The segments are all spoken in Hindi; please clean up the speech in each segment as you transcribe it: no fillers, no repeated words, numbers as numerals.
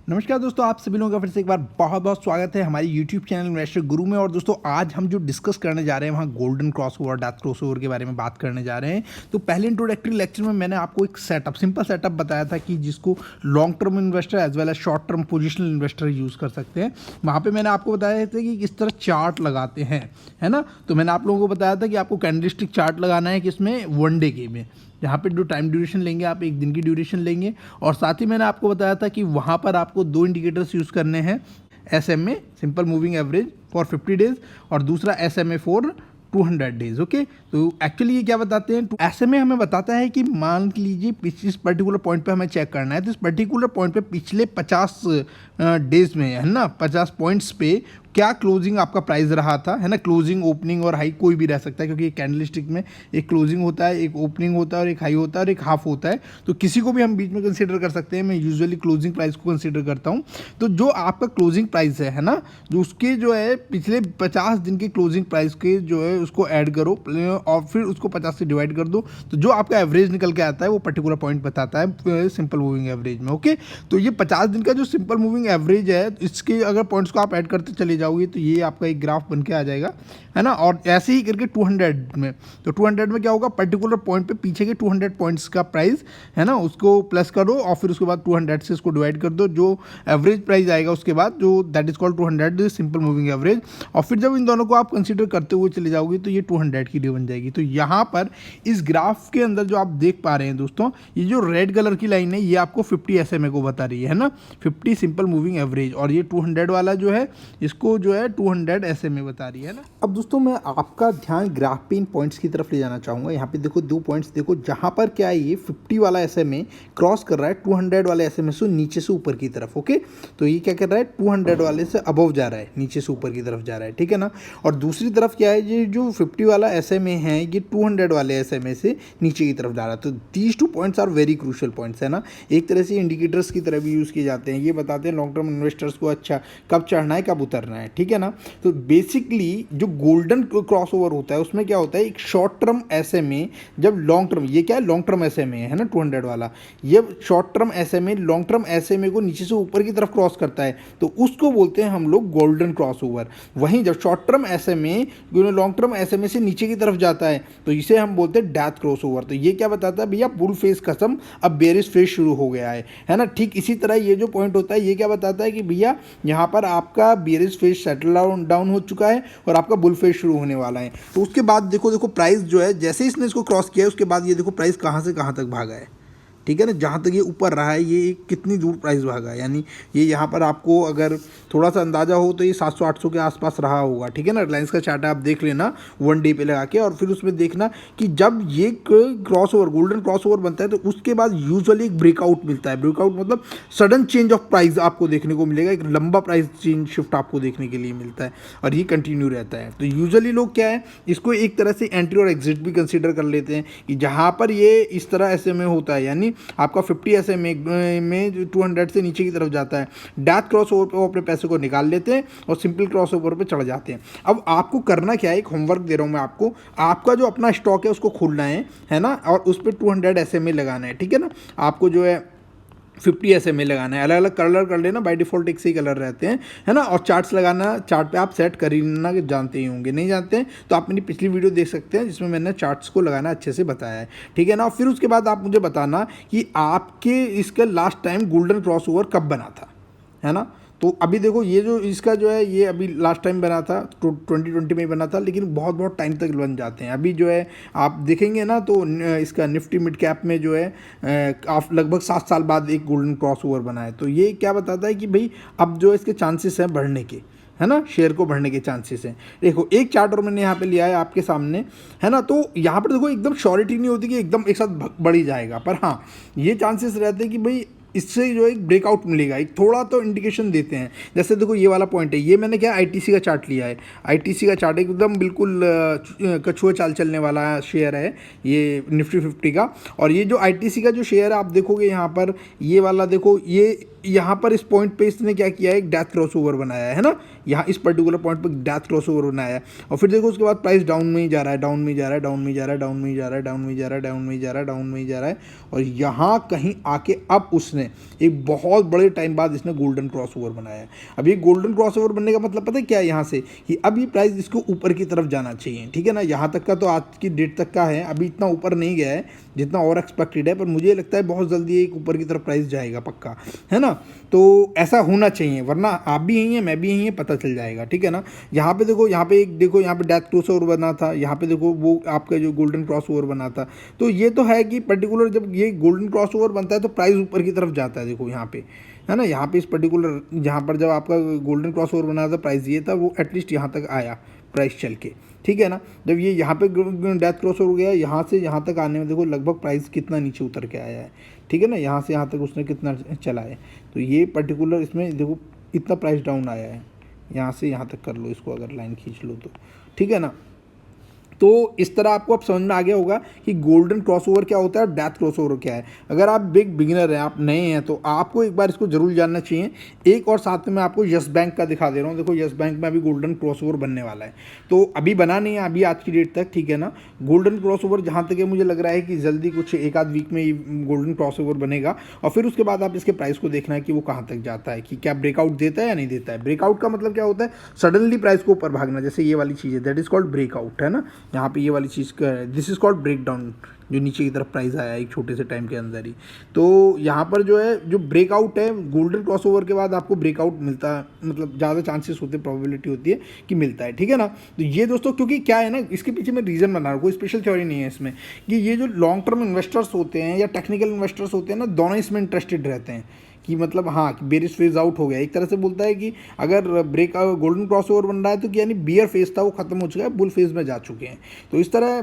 नमस्कार दोस्तों, आप सभी लोगों का फिर से एक बार बहुत बहुत स्वागत है हमारी यूट्यूब चैनल इन्वेस्टर गुरु में। और दोस्तों आज हम जो डिस्कस करने जा रहे हैं वहाँ गोल्डन क्रॉसओवर, डेथ क्रॉसओवर के बारे में बात करने जा रहे हैं। तो पहले इंट्रोडक्टरी लेक्चर में मैंने आपको एक सिंपल सेटअप बताया था कि जिसको long term investor as well as short term positional investor use कर सकते हैं। वहाँ पर मैंने आपको बताया था कि किस तरह चार्ट लगाते हैं, है ना। तो मैंने आप लोगों को बताया था कि आपको कैंडलस्टिक चार्ट लगाना है किसमें, वन डे के में, जहाँ पे जो टाइम ड्यूरेशन लेंगे आप एक दिन की ड्यूरेशन लेंगे। और साथ ही मैंने आपको बताया था कि वहाँ पर आपको दो इंडिकेटर्स यूज़ करने हैं, SMA simple moving average for 50 days और दूसरा SMA फॉर 200 डेज। ओके, तो एक्चुअली ये क्या बताते हैं, SMA हमें बताता है कि मान लीजिए इस पर्टिकुलर पॉइंट पे हमें चेक करना है, तो इस पर्टिकुलर पॉइंट पे पिछले 50 डेज में, है ना, 50 पॉइंट्स पे क्या क्लोजिंग आपका प्राइस रहा था, है ना। क्लोजिंग, ओपनिंग और हाई कोई भी रह सकता है, क्योंकि एक कैंडलस्टिक में एक क्लोजिंग होता है, एक ओपनिंग होता है और एक हाई होता है और एक हाफ होता है। तो किसी को भी हम बीच में कंसीडर कर सकते हैं। मैं यूजुअली क्लोजिंग प्राइस को कंसीडर करता हूँ। तो जो आपका क्लोजिंग प्राइस है ना, जो उसके जो है पिछले 50 दिन के क्लोजिंग प्राइस के जो है उसको ऐड करो और फिर उसको 50 से डिवाइड कर दो, तो जो आपका एवरेज निकल के आता है वो पर्टिकुलर पॉइंट बताता है सिंपल मूविंग एवरेज में। ओके, तो ये 50 दिन का जो सिंपल मूविंग एवरेज है, इसके अगर पॉइंट्स को आप ऐड करते चले जाओगे तो ये आपका एक ग्राफ बन के आ जाएगा, है ना। और ऐसे ही करके 200 में, तो 200 में क्या होगा, पर्टिकुलर पॉइंट पे पीछे के 200 पॉइंट्स का प्राइस, है ना, उसको प्लस करो और फिर उसके बाद 200 से इसको डिवाइड कर दो, जो एवरेज प्राइस आएगा उसके बाद, जो that is called 200 simple moving average. और फिर जब इन दोनों को आप कंसीडर करते हुए चले जाओगे तो ये 200 की डे बन जाएगी। तो यहाँ पर इस ग्राफ के अंदर जो आप देख पा रहे हैं दोस्तों, ये जो रेड कलर की लाइन है ये आपको 50 SMA को बता रही है ना, 50 सिंपल मूविंग एवरेज। और ये 200 वाला जो है इसको जो है 200 SMA बता रही है ना। अब दोस्तों मैं आपका ध्यान ग्राफ पे इन पॉइंट्स की तरफ ले जाना चाहूँगा। यहाँ पे देखो दो पॉइंट्स देखो, जहाँ पर क्या है, ये 50 वाला SMA क्रॉस कर रहा है 200 वाले SMA से नीचे से ऊपर की तरफ। ओके, तो ये क्या कर रहा है, 200 वाले से अबव जा रहा है, नीचे से ऊपर की तरफ जा रहा है, ठीक है ना। और दूसरी तरफ क्या है, ये जो 50 वाला SMA है ये 200 वाले SMA से नीचे की तरफ जा रहा है। तो these two points are very crucial points, है ना। एक तरह से इंडिकेटर्स की तरह भी यूज़ किए जाते हैं। ये बताते हैं लॉन्ग टर्म इन्वेस्टर्स को अच्छा कब चढ़ना है कब उतरना है, ठीक है ना। तो बेसिकली जो गोल्डन क्रॉसओवर होता है उसमें क्या होता है, एक शॉर्ट टर्म SMA जब लॉन्ग टर्म, ये क्या है, लॉन्ग टर्म SMA है ना 200 वाला, ये short term SMA long term SMA को नीचे से ऊपर की तरफ क्रॉस करता है तो उसको बोलते हैं हम लोग गोल्डन क्रॉसओवर। वहीं जब short term SMA long term SMA से नीचे की तरफ जाता है तो इसे हम बोलते हैं डेथ क्रॉसओवर। तो ये क्या बताता है भैया, बुल फेस खत्म, अब बेरिश फेस शुरू हो गया है ना। ठीक इसी तरह ये जो पॉइंट होता है ये क्या बताता है कि भैया यहाँ पर आपका बेरिश फेस सेटल डाउन हो चुका है और आपका बुल फेस शुरू होने वाला है। तो उसके बाद देखो प्राइस जो है, जैसे इसने इसको क्रॉस किया है उसके बाद ये देखो प्राइस कहाँ से कहाँ तक भागा है, ठीक है ना। जहाँ तक ये ऊपर रहा है ये कितनी दूर प्राइस भागा है, यानी ये यहाँ पर आपको अगर थोड़ा सा अंदाजा हो तो ये 700-800 के आसपास रहा होगा, ठीक है ना। रिलायंस का चार्ट आप देख लेना वन डे पे लगा के, और फिर उसमें देखना कि जब ये क्रॉसओवर गोल्डन क्रॉसओवर बनता है तो उसके बाद यूजुअली एक ब्रेकआउट मिलता है। ब्रेकआउट मतलब सडन चेंज ऑफ प्राइस आपको देखने को मिलेगा, एक लंबा प्राइस चेंज शिफ्ट आपको देखने के लिए मिलता है और ये कंटिन्यू रहता है। तो यूजुअली लोग क्या है, इसको एक तरह से एंट्री और एग्जिट भी कंसिडर कर लेते हैं कि जहाँ पर ये इस तरह SMA होता है, यानी आपका 50 SMA में 200 से नीचे की तरफ जाता है, डेथ क्रॉसओवर पे वो अपने पैसे को निकाल लेते हैं और सिंपल क्रॉसओवर पे चढ़ जाते हैं। अब आपको करना क्या है, एक होमवर्क दे रहा हूँ मैं आपको, आपका जो अपना स्टॉक है उसको खोलना है ना, और उस पर 200 SMA लगाना है, ठीक है ना। आपको जो है 50 SMA लगाना है, अलग अलग कलर कर लेना, बाय डिफ़ॉल्ट एक से ही कलर रहते हैं, है ना। और चार्ट्स लगाना, चार्ट पे आप सेट कर ही लेना, जानते ही होंगे, नहीं जानते हैं तो आप मेरी पिछली वीडियो देख सकते हैं जिसमें मैंने चार्ट्स को लगाना अच्छे से बताया है, ठीक है ना। फिर उसके बाद आप मुझे बताना कि आपके इसका लास्ट टाइम गोल्डन क्रॉसओवर कब बना था, है ना। तो अभी देखो ये जो इसका जो है ये अभी लास्ट टाइम बना था, 2020 में ही बना था, लेकिन बहुत बहुत टाइम तक बन जाते हैं। अभी जो है आप देखेंगे ना तो इसका निफ्टी मिड कैप में जो है आप लगभग 7 साल बाद एक गोल्डन क्रॉसओवर बना है। तो ये क्या बताता है कि भाई अब जो इसके चांसेस हैं बढ़ने के, है ना, शेयर को बढ़ने के चांसेस हैं। देखो एक चार्ट और मैंने यहाँ पे लिया है आपके सामने, है ना। तो यहाँ पर देखो एकदम श्योरिटी नहीं होती कि एकदम एक साथ बढ़ ही जाएगा, पर हाँ ये चांसेस रहते हैं कि भाई इससे जो एक ब्रेकआउट मिलेगा, एक थोड़ा तो इंडिकेशन देते हैं। जैसे देखो ये वाला पॉइंट है, ये मैंने क्या ITC का चार्ट लिया है, ITC का चार्ट एकदम बिल्कुल कछुआ चाल चलने वाला शेयर है ये निफ्टी 50 का। और ये जो ITC का जो शेयर है आप देखोगे यहाँ पर ये वाला देखो, ये यहाँ पर इस पॉइंट पे इसने क्या किया है, एक डेथ क्रॉसओवर बनाया है ना। यहाँ इस पर्टिकुलर पॉइंट पर डेथ क्रॉसओवर बनाया है, और फिर देखो उसके बाद प्राइस डाउन में ही जा रहा है, डाउन में ही जा रहा है, डाउन में ही जा रहा है, डाउन में ही जा रहा है, डाउन में ही जा रहा है, डाउन में ही जा रहा है, डाउन में ही जा रहा है, और यहाँ कहीं आके अब उसने एक बहुत बड़े टाइम बाद इसने गोल्डन क्रॉसओवर बनाया है। अब ये गोल्डन क्रॉसओवर बनने का मतलब पता है क्या है यहाँ से, कि अब ये प्राइस इसको ऊपर की तरफ जाना चाहिए, ठीक है ना। यहाँ तक का तो आज की डेट तक का है, अभी इतना ऊपर नहीं गया है जितना और एक्सपेक्टेड है, पर मुझे लगता है बहुत जल्दी एक ऊपर की तरफ प्राइस जाएगा पक्का, है ना। तो ऐसा होना चाहिए, वरना आप भी यही हैं, मैं भी यही हैं, पता चल जाएगा, ठीक है ना। यहाँ पे देखो, यहाँ पे एक देखो, यहाँ पे डेथ क्रॉसओवर बना था, यहाँ पे देखो वो आपका जो गोल्डन क्रॉसओवर बना था। तो ये तो है कि पर्टिकुलर जब ये गोल्डन क्रॉसओवर बनता है तो प्राइस ऊपर की तरफ जाता है, देखो यहाँ पे, है ना। यहाँ पे इस पर्टिकुलर, यहाँ पर जब आपका गोल्डन क्रॉसओवर बना था प्राइस ये था, वो एटलीस्ट यहाँ तक आया प्राइस चल के, ठीक है ना। जब ये यहाँ पे डेथ क्रॉस हो गया, यहाँ से यहाँ तक आने में देखो लगभग प्राइस कितना नीचे उतर के आया है, ठीक है ना। यहाँ से यहाँ तक उसने कितना चला है, तो ये पर्टिकुलर इसमें देखो इतना प्राइस डाउन आया है, यहाँ से यहाँ तक कर लो इसको, अगर लाइन खींच लो तो, ठीक है ना। तो इस तरह आपको अब समझ में आ गया होगा कि गोल्डन क्रॉसओवर क्या होता है और डेथ क्रॉसओवर क्या है। अगर आप बिग बिगिनर हैं, आप नए हैं, तो आपको एक बार इसको जरूर जानना चाहिए। एक और साथ में मैं आपको यस बैंक का दिखा दे रहा हूँ। देखो यस बैंक में अभी गोल्डन क्रॉसओवर बनने वाला है, तो अभी बना नहीं है अभी आज की डेट तक, ठीक है ना। गोल्डन क्रॉसओवर जहाँ तक है मुझे लग रहा है कि जल्दी कुछ एक आध वीक में गोल्डन क्रॉसओवर बनेगा, और फिर उसके बाद आप इसके प्राइस को देखना है कि वो कहाँ तक जाता है, कि क्या ब्रेकआउट देता है या नहीं देता है। ब्रेकआउट का मतलब क्या होता है, सडनली प्राइस को ऊपर भागना, जैसे ये वाली चीज़ है, दैट इज कॉल्ड ब्रेकआउट, है ना। यहाँ पे ये वाली चीज़ का this is called break down, जो नीचे की तरफ प्राइस आया एक छोटे से टाइम के अंदर ही। तो यहाँ पर जो है, जो ब्रेकआउट है गोल्डन क्रॉसओवर के बाद आपको ब्रेकआउट मिलता है, मतलब ज़्यादा चांसेस होते, प्रोबेबिलिटी होती है कि मिलता है, ठीक है ना। तो ये दोस्तों, क्योंकि क्या है ना, इसके पीछे मैं रीज़न बना रहा हूँ, कोई स्पेशल थ्योरी नहीं है इसमें, कि ये जो लॉन्ग टर्म इन्वेस्टर्स होते हैं या टेक्निकल इन्वेस्टर्स होते हैं ना, दोनों इसमें इंटरेस्टेड रहते हैं कि मतलब हाँ, कि बेरिश फेज आउट हो गया। एक तरह से बोलता है कि अगर ब्रेक गोल्डन क्रॉसओवर बन रहा है तो कि यानी बियर फेज था वो खत्म हो चुका है, बुल फेज में जा चुके हैं। तो इस तरह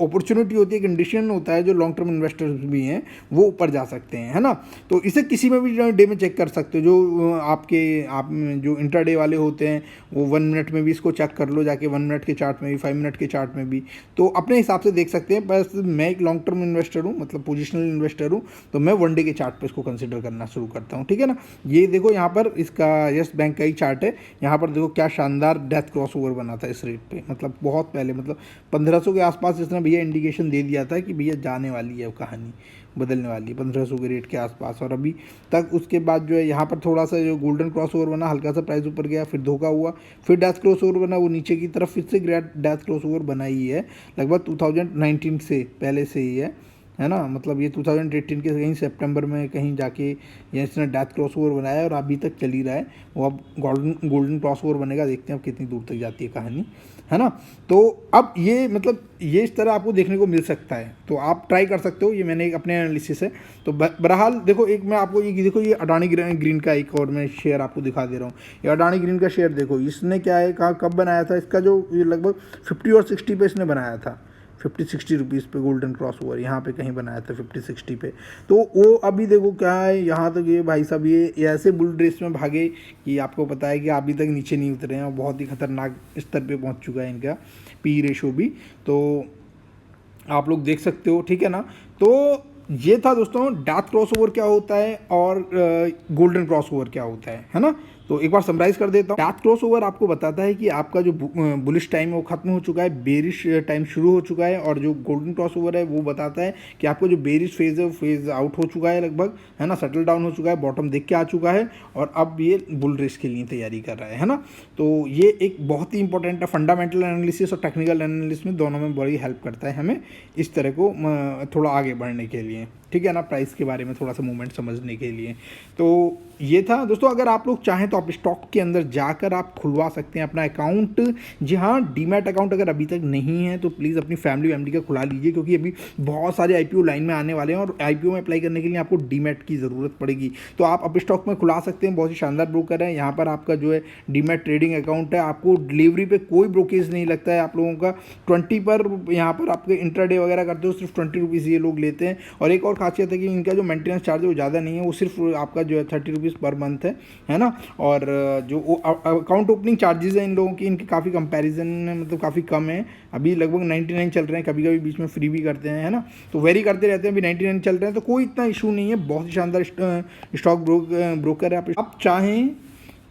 अपॉर्चुनिटी होती है, कंडीशन होता है, जो लॉन्ग टर्म इन्वेस्टर्स भी हैं वो ऊपर जा सकते हैं, है ना। तो इसे किसी में भी डे में चेक कर सकते हो। जो आप जो इंटरडे वाले होते हैं वो 1 मिनट में भी इसको चेक कर लो जाके, 1 मिनट के चार्ट में भी, 5 मिनट के चार्ट में भी, तो अपने हिसाब से देख सकते हैं। बस मैं एक लॉन्ग टर्म इन्वेस्टर हूँ, मतलब पोजिशनल इन्वेस्टर हूँ, तो मैं 1 डे के चार्ट पर इसको कंसिडर करना शुरू करता हूँ, ठीक है ना। ये देखो यहाँ पर इसका यस बैंक का ही चार्ट है, यहाँ पर देखो क्या शानदार डेथ क्रॉसओवर बना था इस रेट पे, मतलब बहुत पहले, मतलब 1500 के आसपास इसने भैया इंडिकेशन दे दिया था कि भैया जाने वाली है, कहानी बदलने वाली है 1500 के रेट के आसपास। और अभी तक उसके बाद जो है यहाँ पर थोड़ा सा जो गोल्डन क्रॉसओवर बना, हल्का सा प्राइस ऊपर गया, फिर धोखा हुआ, फिर डेथ क्रॉसओवर बना, वो नीचे की तरफ फिर से डेथ क्रॉसओवर बना ही है, लगभग 2019 से पहले से ही है ना। मतलब ये 2018 के कहीं सितंबर में कहीं जाके ये इसने डेथ क्रॉसओवर बनाया और अभी तक चल ही रहा है वो। अब गोल्डन क्रॉसओवर बनेगा, देखते हैं अब कितनी दूर तक जाती है कहानी, है ना। तो अब ये मतलब ये इस तरह आपको देखने को मिल सकता है, तो आप ट्राई कर सकते हो। ये मैंने एक अपने एनालिसिस है। तो बहरहाल देखो, एक मैं आपको ये देखो, ये अडानी ग्रीन का एक और मैं शेयर आपको दिखा दे रहा हूँ। ये अडानी ग्रीन का शेयर देखो, इसने क्या है, कहाँ कब बनाया था, इसका जो ये लगभग 50 और 60 पे इसने बनाया था, 50-60 रुपीज़ पे गोल्डन क्रॉसओवर यहाँ पे कहीं बनाया था 50-60 पे। तो वो अभी देखो क्या है, यहाँ तक ये भाई साहब ये ऐसे बुल ड्रेस में भागे कि आपको पता है कि अभी तक नीचे नहीं उतरे हैं, और बहुत ही खतरनाक स्तर पे पहुँच चुका है इनका पी रेशो भी, तो आप लोग देख सकते हो, ठीक है ना। तो ये था दोस्तों डेथ क्रॉसओवर क्या होता है और गोल्डन क्रॉसओवर क्या होता है ना। तो एक बार समराइज कर देता हूँ। डेथ क्रॉसओवर आपको बताता है कि आपका जो बुलिश टाइम है वो खत्म हो चुका है, बेरिश टाइम शुरू हो चुका है, और जो गोल्डन क्रॉसओवर है वो बताता है कि आपको जो बेरिश फेज है वो फेज आउट हो चुका है लगभग, है ना, सेटल डाउन हो चुका है, बॉटम देख के आ चुका है, और अब ये बुल रेस के लिए तैयारी कर रहा है ना। तो ये एक बहुत ही इंपॉर्टेंट है, फंडामेंटल एनालिसिस और टेक्निकल एनालिसिस में दोनों में बड़ी हेल्प करता है हमें इस तरह को थोड़ा आगे बढ़ने के लिए, ठीक है ना, प्राइस के बारे में थोड़ा सा मूवमेंट समझने के लिए। तो ये था दोस्तों। अगर आप लोग चाहें तो आप स्टॉक के अंदर जाकर आप खुलवा सकते हैं अपना अकाउंट। जी हाँ, डीमैट अकाउंट अगर अभी तक नहीं है तो प्लीज़ अपनी फैमिली वैमिली का खुला लीजिए, क्योंकि अभी बहुत सारे आईपीओ लाइन में आने वाले हैं, और आईपीओ में अप्लाई करने के लिए आपको डीमैट की ज़रूरत पड़ेगी। तो आप अप स्टॉक में खुला सकते हैं, बहुत ही शानदार ब्रोकर है। यहाँ पर आपका जो है डीमैट ट्रेडिंग अकाउंट है, आपको डिलीवरी पे कोई ब्रोकेज नहीं लगता है आप लोगों का। 20 पर यहाँ पर आपके इंट्राडे वगैरह करते हो सिर्फ 20 रुपीज़ ये लोग लेते हैं। और एक और खासियत है कि इनका जो मेंटेनेंस चार्ज है वो ज़्यादा नहीं है, वो सिर्फ आपका जो है 30 रुपीज़ पर मंथ है ना। और जो अकाउंट ओपनिंग चार्जेस हैं इन लोगों की, इनके काफ़ी कंपैरिजन में मतलब काफ़ी कम है, अभी लगभग 99 चल रहे हैं, कभी कभी बीच में फ्री भी करते हैं, है ना। तो वेरी करते रहते हैं, अभी 99 चल रहे हैं, तो कोई इतना इशू नहीं है, बहुत ही शानदार स्टॉक ब्रोकर है। आप चाहें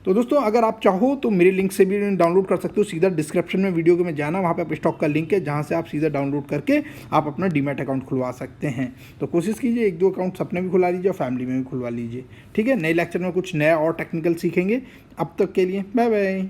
तो दोस्तों अगर आप चाहो तो मेरे लिंक से भी डाउनलोड कर सकते हो, सीधा डिस्क्रिप्शन में वीडियो के में जाना, वहाँ पे आप स्टॉक का लिंक है जहाँ से आप सीधा डाउनलोड करके आप अपना डीमैट अकाउंट खुलवा सकते हैं। तो कोशिश कीजिए 1-2 अकाउंट्स अपने भी खुलवा लीजिए और फैमिली में भी खुलवा लीजिए। ठीक है, नए लेक्चर में कुछ नया और टेक्निकल सीखेंगे। अब तक के लिए बाय बाय।